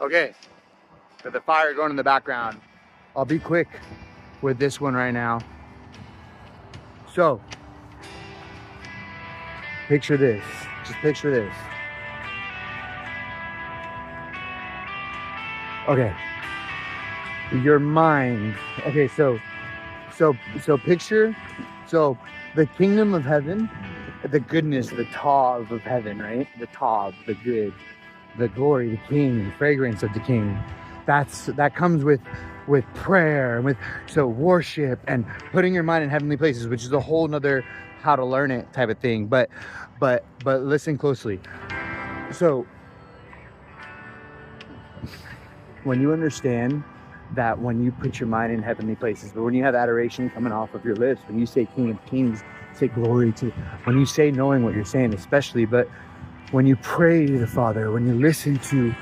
Okay, so the fire going in the background. I'll be quick with this one right now. So, picture this. Just picture this. Okay. Your mind. Okay, so picture, so the kingdom of heaven, the goodness, the tav of heaven, right? The tav, the good, the glory, the king, the fragrance of the king. That comes with prayer and with worship and putting your mind in heavenly places, which is a whole nother how to learn it type of thing. But listen closely. So when you understand that when you put your mind in heavenly places, but when you have adoration coming off of your lips, when you say King of Kings, say glory to, when you say knowing what you're saying, especially, but when you pray to the Father, when you listen to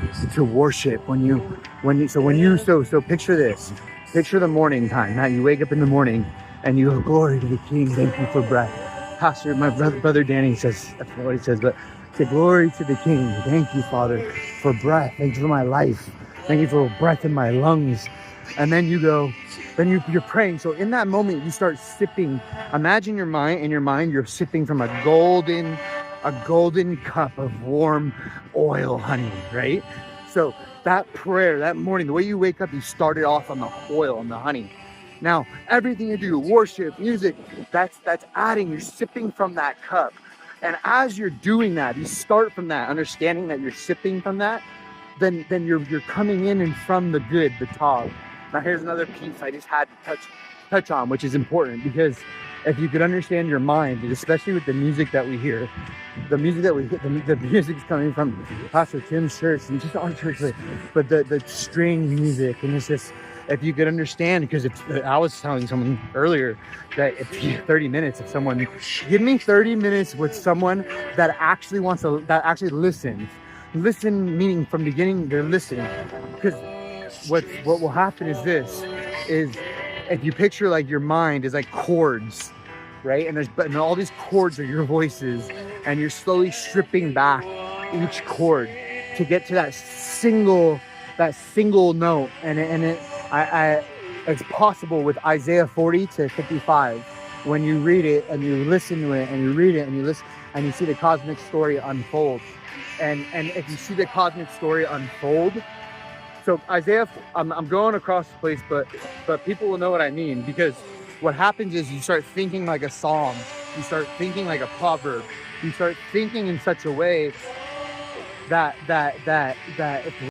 worship, so picture this, picture the morning time, that you wake up in the morning and you go, glory to the King, thank you for breath. Pastor, my brother Danny says, that's not what he says, but say glory to the King, thank you, Father, for breath, thank you for my life, thank you for breath in my lungs. And then you go, you're praying. So in that moment, you start sipping. Imagine in your mind, you're sipping from a golden cup of warm oil honey, right? So that prayer, that morning, the way you wake up, you started off on the oil and the honey. Now, everything you do, worship, music, that's adding, you're sipping from that cup. And as you're doing that, you start from that, understanding that you're sipping from that, then you're coming in and from the good, the tav. Now here's another piece I just had to touch on, which is important, because if you could understand your mind, especially with the music that we hear, the music's coming from Pastor Tim's church and just our church, but the string music, and it's just, if you could understand, because I was telling someone earlier that if 30 minutes, if someone, give me 30 minutes with someone that actually listens. Listen, meaning from beginning, they're listening. Because what will happen is if you picture like your mind is like chords, right? And all these chords are your voices, and you're slowly stripping back each chord to get to that single note. And it's possible with Isaiah 40 to 55. When you read it and you listen to it and you read it and you listen and you see the cosmic story unfold. And if you see the cosmic story unfold, so Isaiah, I'm going across the place, but people will know what I mean, because what happens is you start thinking like a psalm, you start thinking like a proverb, you start thinking in such a way that if